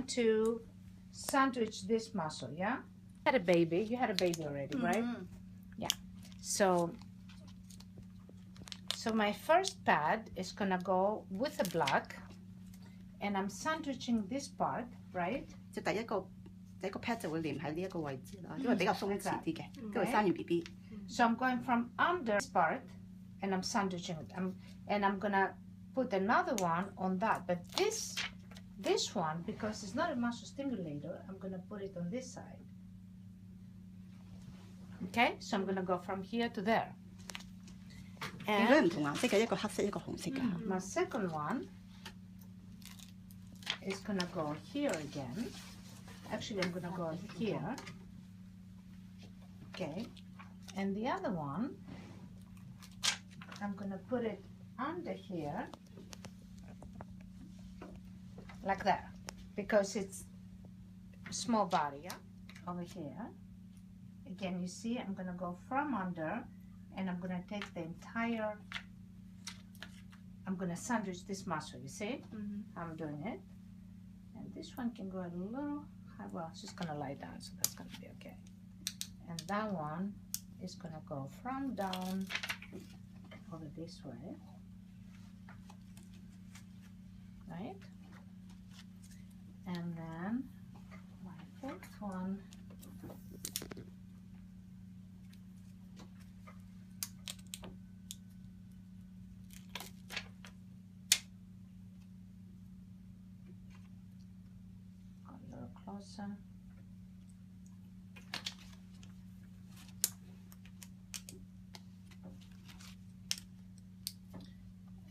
to sandwich this muscle, yeah? You had a baby already, right? Yeah. So my first pad is gonna go with the black, and I'm sandwiching this part, right? 即係第一個 pad 就會連喺呢一個位置啦，因為比較鬆弛啲嘅，因為生完 BB。So I'm going from under this part, and I'm sandwiching it. And I'm gonna put another one on that, but this one, because it's not a muscle stimulator, I'm gonna put it on this side. Okay, so I'm gonna go from here to there. And 唔同顏色嘅，一個黑色，一個紅色嘅。my second one is gonna go here again. Actually, I'm gonna go here. Okay, and the other one, I'm gonna put it under here, like that, because it's small body, yeah? Over here. Again, you see, I'm gonna go from under, and I'm gonna take the entire, I'm gonna sandwich this muscle, you see? How I'm doing it. And this one can go a little high, well, it's just gonna lie down, so that's gonna be okay. And that one is gonna go from down over this way, right? And then my fifth one closer.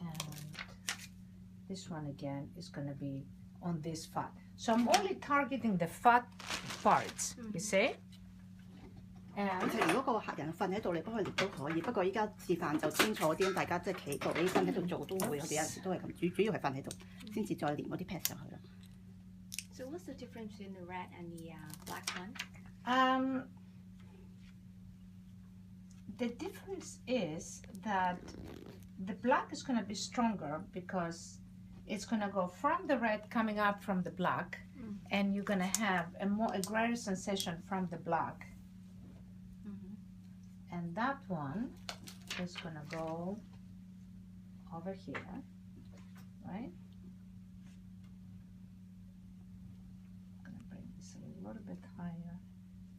And this one again is going to be on this fat. So I'm only targeting the fat parts, you see? And 其實如果個客人瞓喺度，你幫佢練都可以。不過依家示範就清楚啲，大家即係企度起身喺度做都會，我哋有時都係咁，主要係瞓喺度，先至再練嗰啲 pad 上去啦。So what's the difference between the red and the black one? The difference is that the black is going to be stronger because it's going to go from the red coming out from the black, and you're going to have a greater sensation from the black. And that one is going to go over here, right? I'm going to bring this a little bit higher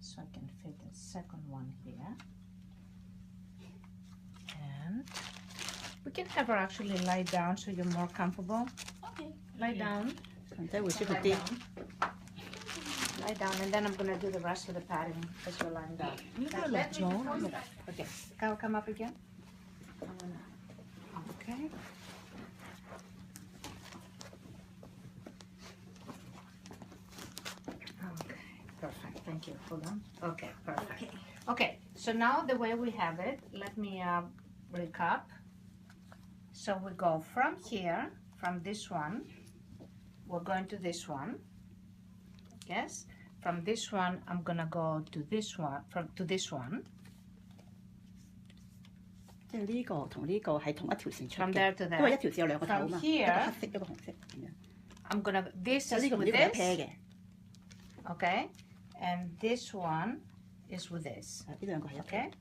so I can fit the second one here. And we can have her actually lie down so you're more comfortable. Okay. Lie down. Lie down, and then I'm going to do the rest of the padding as you're lying down. Okay, come up again. Okay. Okay, perfect. Thank you. Hold on. Okay, perfect. Okay, so now the way we have it, let me recap. So we go from here, from this one, we're going to this one. Yes, from this one I'm gonna go to this one, to this one. 即係呢個同呢個係同一條線出嘅。From there to there. 因為一條線有兩個頭嘛， From 一 here, 個黑色，一個紅色咁樣。I'm gonna, this 就 is 呢個同 with 呢個一 pair this, 嘅。okay, and this one is with this, 呢兩個係一 okay,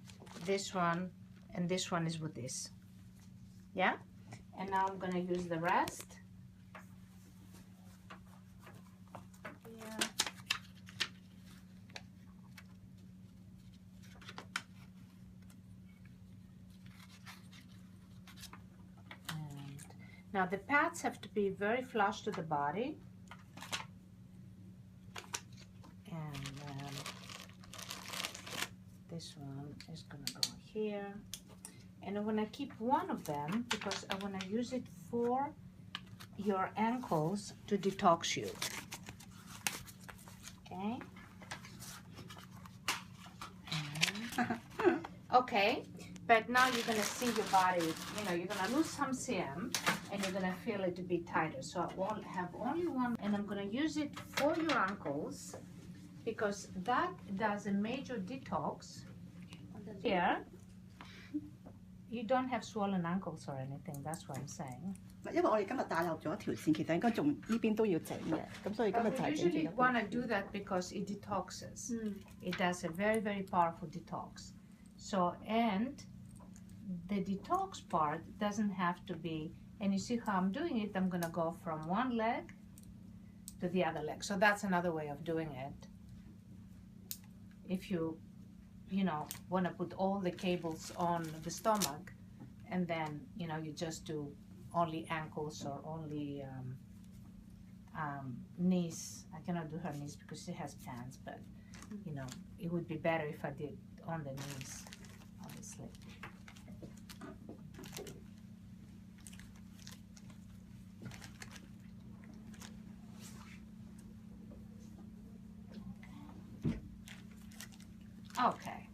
this one and this one is with this, yeah, and now I'm gonna use the rest. Now the pads have to be very flush to the body, and this one is gonna go here, and I'm gonna keep one of them because I want to use it for your ankles to detox you. Okay. Okay. But now you're going to see your body, you know, you're going to lose some CM and you're going to feel it to be tighter. So I will have only one, and I'm going to use it for your ankles because that does a major detox. Here, you don't have swollen ankles or anything, that's what I'm saying. 因為我哋今日打漏咗一條線，其實應該仲呢邊都要整嘅，咁所以今日就係 We 整住 usually 一邊。 want to do that because it detoxes. It does a very, very powerful detox. So, and the detox part doesn't have to be, and you see how I'm doing it, I'm going to go from one leg to the other leg. So that's another way of doing it. If you want to put all the cables on the stomach, and then, you just do only ankles or only knees. I cannot do her knees because she has pants, but, it would be better if I did on the knees, obviously. Okay.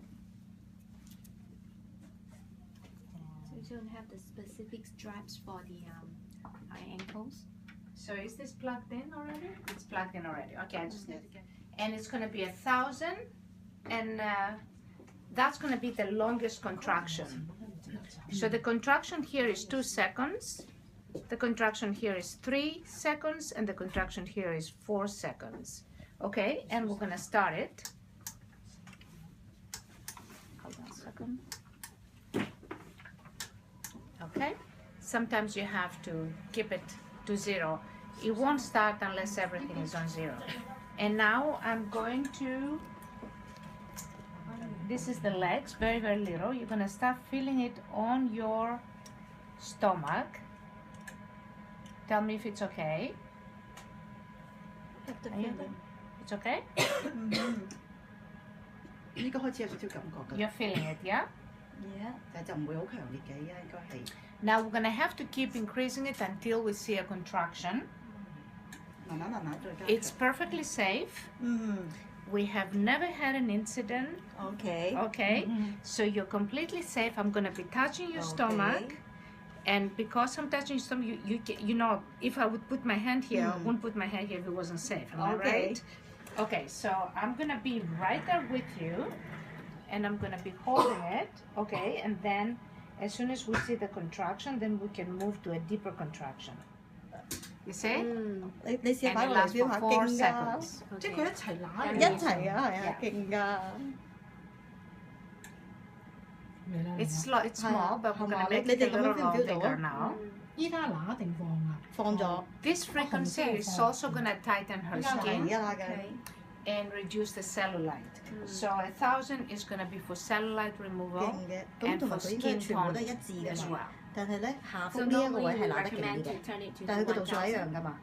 So you don't have the specific straps for the ankles? So is this plugged in already? It's plugged in already. Okay, I just need to get. And it's going to be 1,000, and that's going to be the longest contraction. So the contraction here is 2 seconds. The contraction here is 3 seconds, and the contraction here is 4 seconds. Okay, and we're going to start it. Hold on a second. Okay, sometimes you have to keep it to 0. It won't start unless everything is on 0. And now I'm going to, this is the legs, very, very little. You're going to start feeling it on your stomach. Tell me if it's okay. It's okay? 應該開始有少少感覺㗎。 You're feeling it, yeah? Yeah， 但係就唔會好強烈嘅，應該係。 Now we're going to have to keep increasing it until we see a contraction. 慢慢慢慢再加強。 It's perfectly safe. We have never had an incident. OK。 Okay, so you're completely safe. I'm going to be touching your stomach. And because I'm touching your stomach, you know, if I would put my hand here, I wouldn't put my hand here if it wasn't safe. Am I right? Okay, so I'm going to be right there with you. And I'm going to be holding it. Okay, and then as soon as we see the contraction, then we can move to a deeper contraction. You see? 你試下 And 擺 it 落嚟 lasts 標 for 下 4 勁㗎， seconds. 即係佢一齊揦嚟一一齊啊，係啊，勁㗎。 It's small, but we're going to make it a little bigger now. 依家揦定放啊？放咗。 This frequency is also going to tighten her 而家 skin 拉緊。 and reduce the cellulite. So 1,000 is going to be for cellulite removal 勁嘅，咁 and 同 for 埋佢應該 skin 全部 tone 都係一致㗎 as 嘛。 well. 但係咧下腹 So 呢一個 normally 位係 you 揦得勁啲 recommend 嘅 to，turn it to 但係佢個 the 度數一樣㗎嘛。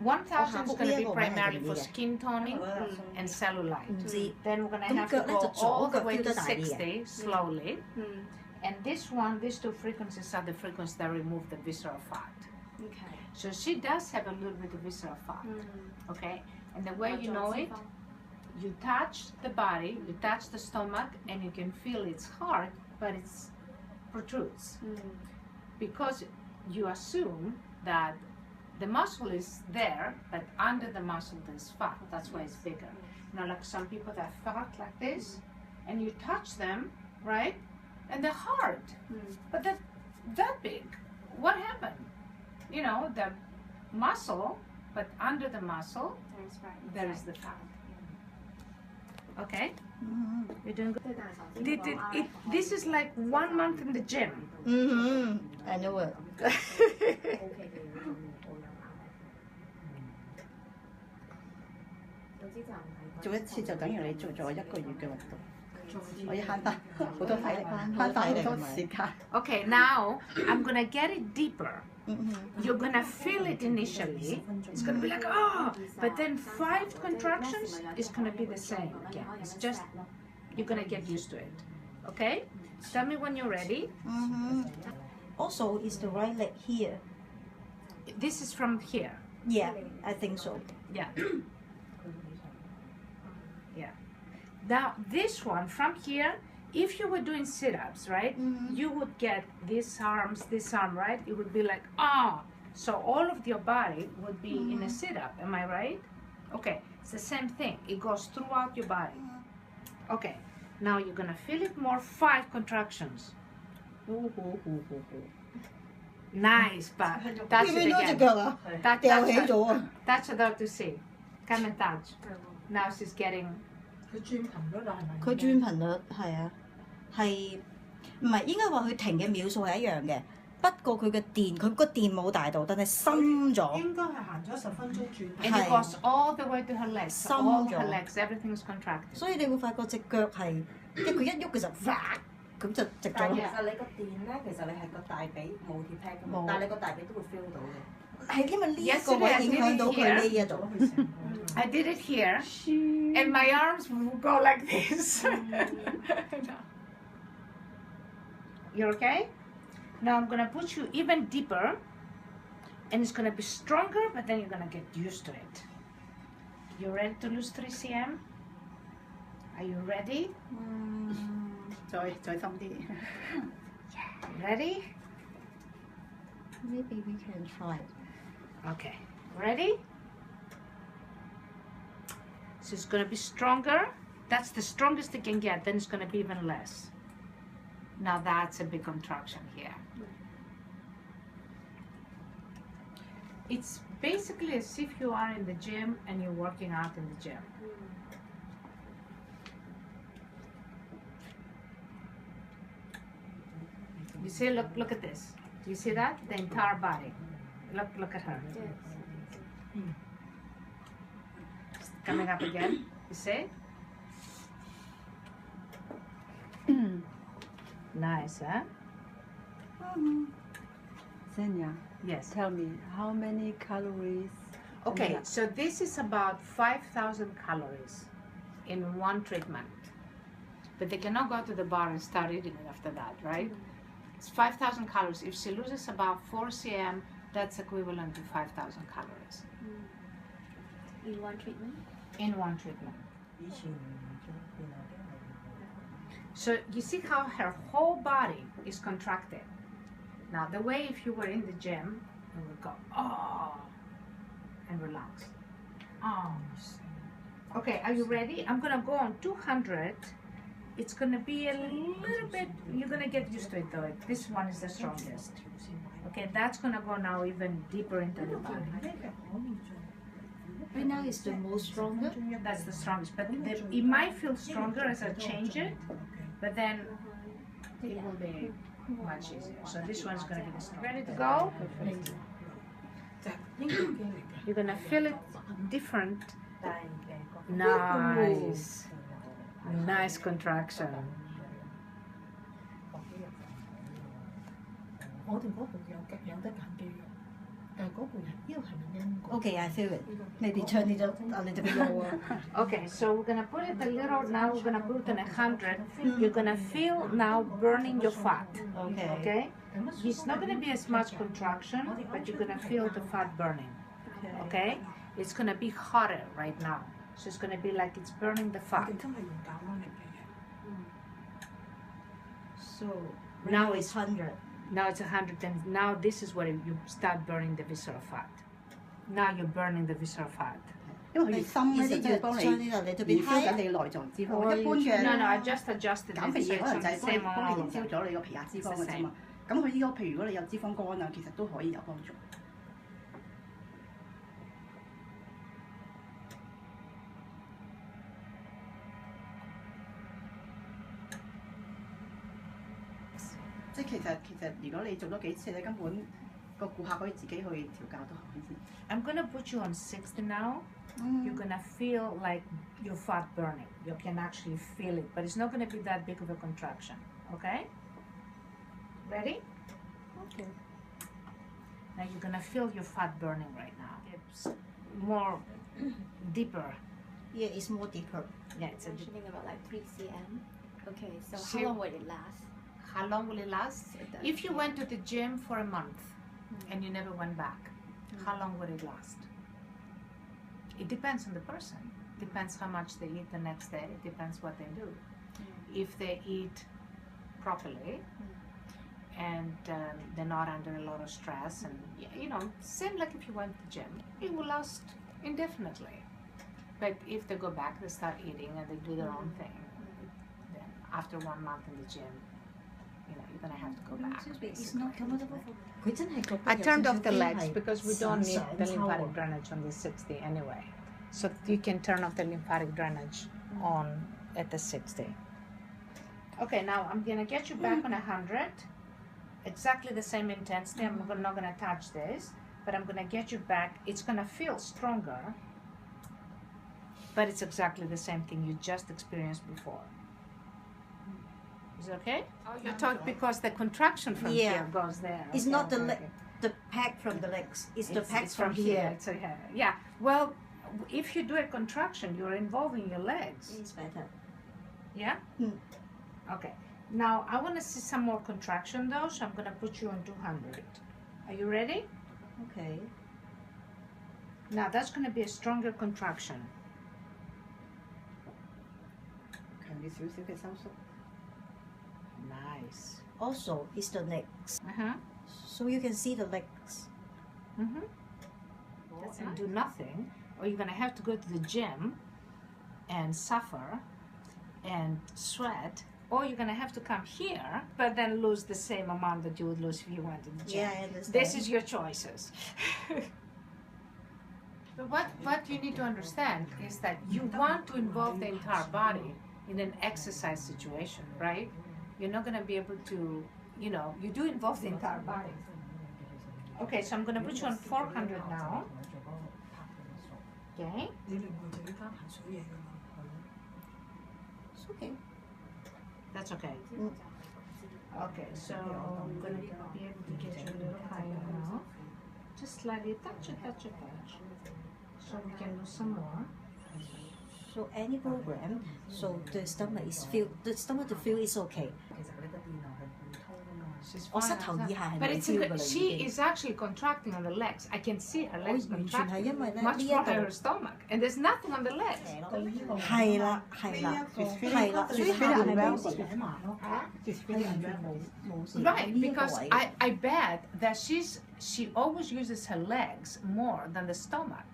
1,000 is going to be Oh, primarily for yeah. skin toning and cellulite. 唔知。 Then we're going to 咁 have 腳 to 咧就 go all 左 the 腳 way 飆 to 得大啲嘅。 60 slowly. And this one, these 2 frequencies are the frequencies that remove the visceral fat. Okay. So she does have a little bit of visceral fat. Okay? And the way you know it, you touch the body, you touch the stomach, and you can feel it's hard, but it's protrudes. Because you assume that the muscle is there, but under the muscle there's fat. That's why it's bigger. You know, like some people that are fat like this, and you touch them, right? And they're hard, but they're that big. What happened? You know, the muscle, but under the muscle, there is the fat. Okay? You're doing good. This is like 1 month in the gym. I know it 做一次就等於你做咗1個月嘅運動，可以慳翻好多體力，慳翻好多時間。 Okay, now I'm gonna get it deeper. You're gonna feel it initially. It's gonna be like, oh, but then 5 contractions is gonna be the same again. It's just, you're gonna get used to it. Okay? Tell me when you're ready. Also, is the right leg here? This is from here. Yeah, I think so. Yeah. Yeah. Now, this one from here, if you were doing sit-ups, right, you would get this arm, right? It would be like, ah. So all of your body would be in a sit-up. Am I right? Okay. It's the same thing. It goes throughout your body. Okay. Now you're going to feel it more. 5 contractions. Nice, but touch 見唔 it 見到隻 again. 腳啊？ Touch, 掉 touch 起 her. 咗啊！ Touch her to see. Come and touch. Now she's getting. 佢轉頻率啊，係咪？佢轉頻率係啊，係唔係應該話佢停嘅秒數係一樣嘅？不過佢個電冇大到，但係深咗。應該係行咗10分鐘轉。 And it goes all the way to her legs. Some All jaw. her legs, everything's contracted. 所以你會發覺隻腳係，即係佢一喐嘅時候，咁就直咗。但係其實你個電咧，其實你係個大髀冇貼 pad 噶嘛冇，但係你個大髀都會 feel 到嘅。係因為呢一個位影響到佢呢一度。 I did it here, and my arms will go like this. You okay? Now I'm gonna put you even deeper, and it's gonna be stronger, but then you're gonna get used to it. You ready to lose 3 cm? Are you ready? 再深啲。 Ready? Maybe we can try. Okay. Ready? So it's gonna be stronger. That's the strongest it can get. Then it's gonna be even less. Now that's a big contraction here. It's basically as if you are in the gym and you're working out in the gym. You see, look at this. Do you see that? The entire body. Look at her. Coming up again. You see? Nice, huh? Xenia, Yes. tell me how many calories? Okay, so this is about 5,000 calories in one treatment. But they cannot go to the bar and start eating it after that, right? It's 5,000 calories. If she loses about 4 cm, that's equivalent to 5,000 calories In one treatment? in one treatment. So you see how her whole body is contracted. Now the way if you were in the gym, you would go, oh, and relax. Oh. Okay, are you ready? I'm gonna go on 200. It's gonna be a little bit, you're gonna get used to it though. This one is the strongest. Okay, that's gonna go now even deeper into the body. Right now is the most stronger. That's the strongest, but it might feel stronger as I change it, but then it will be much easier. So this one's gonna be the strongest. Ready to go? You're gonna feel it different. Nice. Nice contraction. 我哋嗰部有得揀肌肉，但係嗰部腰係咪陰過？ Okay, I feel it. Maybe turn it up a little bit lower. Okay, so we're gonna put it a little, now we're gonna put it in 100. You're gonna feel now burning your fat. Okay. Okay? It's not gonna be as much contraction, but you're gonna feel the fat burning. Okay? It's gonna be hotter right now. So it's gonna be like it's burning the fat. 真係用減溫力嘅嘢。 So Now now it's- it's 100. Now it's 100, and now this is where you start burning the visceral fat. Now you're burning the visceral fat. 因為佢越深咧，就即係幫你 turn it a little 燃 bit 燒緊 higher. 你嘅內臟脂肪。 Or 一般 you 嘅 No, no, I just adjusted 減 it. 肥 So 嘢 it's 可能 on 就 the 係幫 same 你 all 燃 over. 燒咗你個皮下脂肪嘅啫嘛。咁佢呢個譬如如果你有脂肪肝啊，其實都可以有幫助。即係其實如果你做多幾次咧，根本個顧客可以自己去調教都可以。 I'm gonna put you on 60 now. You're gonna feel like your fat burning. You can actually feel it, but it's not gonna be that big of a contraction. Okay? Ready? Okay. Now you're gonna feel your fat burning right now. It's more deeper. Yeah, it's more deeper. Yeah, it's a deep. Mentioning about like 3 cm. Okay, so See- how long will it last? How long will it last? If you went to the gym for a month and you never went back, how long would it last? It depends on the person. Depends how much they eat the next day. It depends what they do. If they eat properly and they're not under a lot of stress, and you know, same like if you went to the gym, it will last indefinitely. But if they go back, they start eating and they do their own thing. Then after 1 month in the gym, you're gonna have to go back. It's basically. not comfortable. 佢真係覺得 I 有 turned 少 off 少 the 機 legs 係 because we don't need 想 the 抽 lymphatic 啊。 drainage on the 60 anyway. So you can turn off the lymphatic drainage on at the 60. Okay, now I'm gonna get you back on 100. Exactly the same intensity. I'm not gonna touch this, but I'm gonna get you back. It's gonna feel stronger, but it's exactly the same thing you just experienced before. Is it okay? Oh, you're talking because the contraction from Yeah. here goes there. It's Okay, not the okay, leg, okay. the pack from the legs. It's the pack It's from here. It's okay. Yeah. Well, if you do a contraction, you're involving your legs. It's better. Yeah? Okay. Now, I want to see some more contraction though, so I'm going to put you on 200. Are you ready? Okay. Now, that's going to be a stronger contraction. 強烈少少嘅收縮。 Nice. Also, it's the legs. Uh-huh. So you can see the legs. Mm-hmm. And do nothing, or you're going to have to go to the gym and suffer and sweat, or you're going to have to come here, but then lose the same amount that you would lose if you went to the gym. Yeah, I understand. This is your choices. But what you need to understand is that you want to involve the entire body in an exercise situation, right? You're not going to be able to, you do involve the entire body. Okay, so I'm going to put you on 400 now. Okay? 你另外就要加排水嘢㗎嘛，係咯。 It's okay. That's okay. Okay, so I'm going to be able to get you a little higher now. Just slightly touch it. So we can do some more. So any program, so the stomach to feel is okay. She's 我 fine. 膝頭以下係 But 咪 it's 跳㗎啦已 she 經？ is actually contracting on the legs. I can see her 我 legs 完全係 contracting 因為咧 much 呢一 more than her 度 stomach. And there's nothing on the legs. 係啦係啦係啦，所以下邊係冇事。 Right, because I bet that she always uses her legs more than the stomach.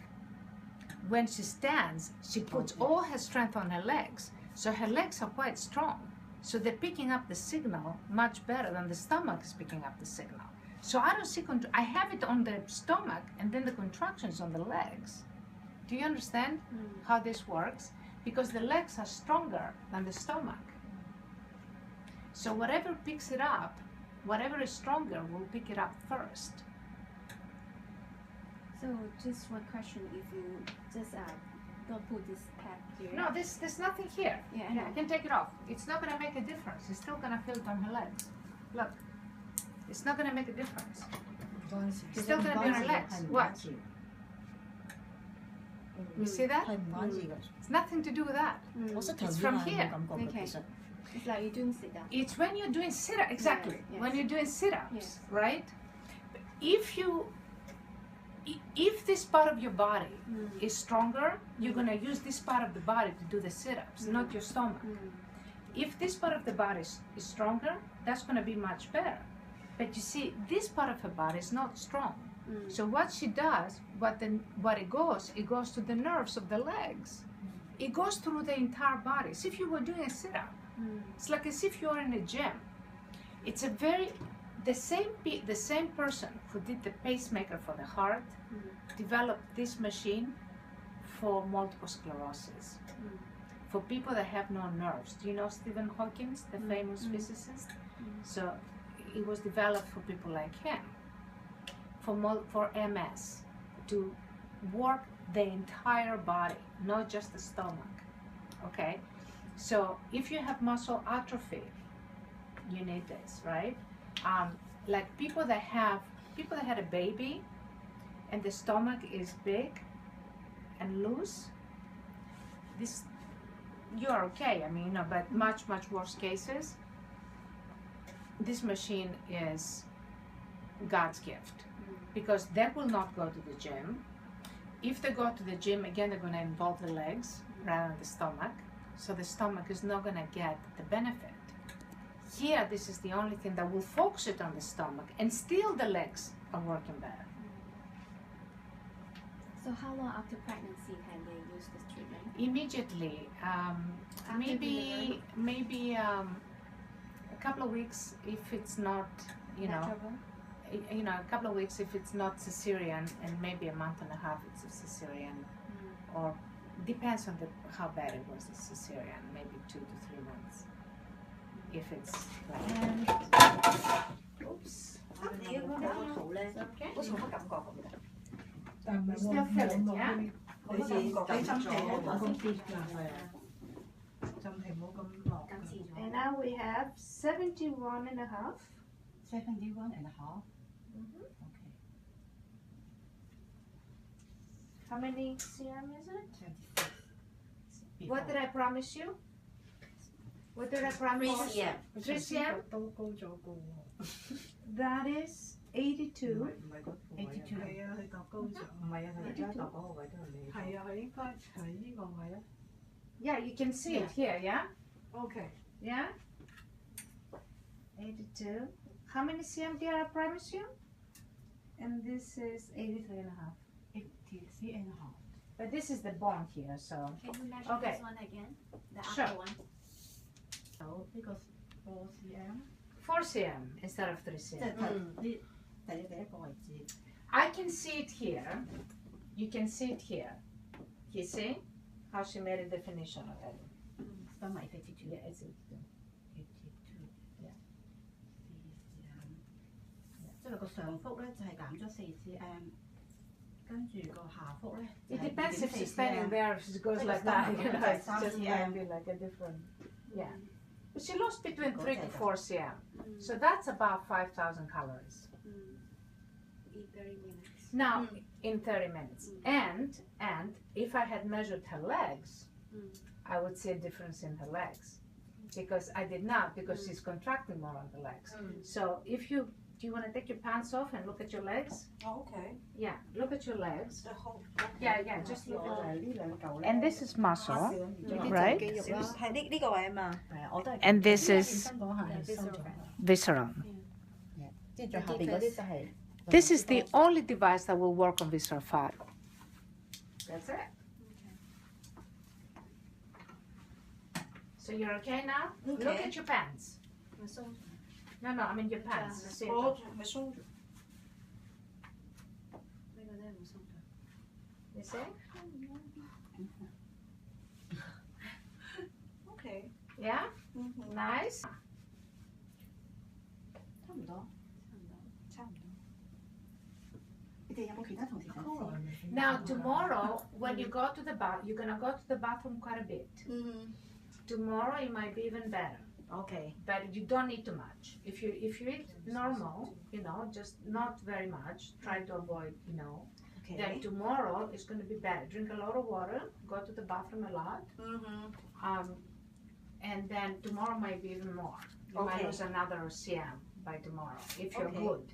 When she stands, she puts all her strength on her legs. So her legs are quite strong. So they're picking up the signal much better than the stomach is picking up the signal. So I don't see, I have it on the stomach and then the contractions on the legs. Do you understand how this works? Because the legs are stronger than the stomach. So whatever picks it up, whatever is stronger will pick it up first. So just one question, if you just don't put this pad here. No, there's nothing here. Yeah, I know. I can take it off. It's not going to make a difference. It's still going to feel it on her legs. Look, it's not going to make a difference. It's still going to be on her legs. What? You see that? 係唔關事㗎。 It's nothing to do with that. 我膝頭 It's 以下 from 係 here. 冇感覺嘅 Okay. 其實。 It's like you're doing sit down. It's when you're doing sit-ups. Exactly. Yes. When you're doing sit-ups, Yes. right? If this part of your body is stronger, you're going to use this part of the body to do the sit-ups, not your stomach. If this part of the body is stronger, that's going to be much better. But you see, this part of her body is not strong. So what she does, it goes to the nerves of the legs. It goes through the entire body. It's if you were doing a sit-up. It's like as if you're in a gym. It's the same person who did the pacemaker for the heart developed this machine for multiple sclerosis. For people that have no nerves. Do you know Stephen Hawking, the famous physicist? So it was developed for people like him, for MS, to work the entire body, not just the stomach. Okay? So if you have muscle atrophy, you need this, right? Like people that had a baby and the stomach is big and loose, you're okay, but much worse cases, this machine is God's gift, because they will not go to the gym. If they go to the gym, again, they're going to involve the legs rather than the stomach, so the stomach is not going to get the benefit. Here, this is the only thing that will focus it on the stomach, and still the legs are working better. So how long after pregnancy can they use this treatment? Immediately, maybe couple of weeks if it's not, you know, a couple of weeks if it's not cesarean, and maybe a month and a half it's a cesarean, or depends on how bad it was a cesarean, maybe 2 to 3 months. If it's like, oops. 你嗰個圖咧，好似冇乜感覺咁嘅。但係唔係 Still feel it, 我 yeah? 好似你浸皮冇咁跌㗎，係啊，浸皮冇咁落㗎。 And now we have 71 and a half. 71 and a half. Mhm. Okay. How many cm is it? 26. What did I promise you? What did I promise you? 3 cm? 都高咗個喎。 That is 82. 唔係嗰個位啊，係啊，佢度高咗，唔係啊，佢而家度嗰個位都係你。係啊，佢應該係呢個位啊。Yeah, you can see it here, yeah? OK。 Yeah? 82. How many cm did I promise you? And this is 83 and a half. 83 and a half. But this is the bone here, so. Can you measure Okay. this one again? The Sure. upper one. 有呢個4 cm， 4 cm instead of 3 即 cm. 係第一個位置。 I can see it here. You can see it here. You see how she made a definition already? Stomach is 82. Yeah, it's 82. 82. Yeah. 4 cm。即係個上腹咧就係減咗4 cm， 跟住個下腹咧。 It depends if she's standing there, if she goes like that. You know, it's just maybe like a different. Yeah. But she lost between 3 to 4 cm. So that's about 5,000 calories. In 30 minutes. Now, in 30 minutes. And if I had measured her legs, I would see a difference in her legs. Because I did not, because she's contracting more on the legs. So if you, do you want to take your pants off and look at your legs? Oh, okay. Yeah, look at your legs. The whole. Yeah, just look at 呢兩嚿咧。 And this is muscle, 呢啲 right? 就肌肉啦，係呢個位啊嘛。係啊，我都係。 And this 健 is 身嗰下係收咗。 visceral. 即係最下邊嗰啲就係。 This is the only device that will work on visceral fat. That's it. So you're okay now? Look Okay. at your pants. 咪鬆咗， No, I mean your pants. See it? 我咪鬆咗。呢個真係唔鬆咗。 You see? OK。 Yeah? Nice. 差唔多。差唔多。你哋有冇其他同事想試？ Now tomorrow, when you go to the bath, you're gonna go to the bathroom quite a bit. Tomorrow it might be even better, OK。 but you don't eat too much. If you eat normal, you know, just not very much. Try to avoid, you know. Then tomorrow is going to be better. Drink a lot of water. Go to the bathroom a lot. And then tomorrow might be even more. You might Okay. lose another cm by tomorrow if you're Okay. good.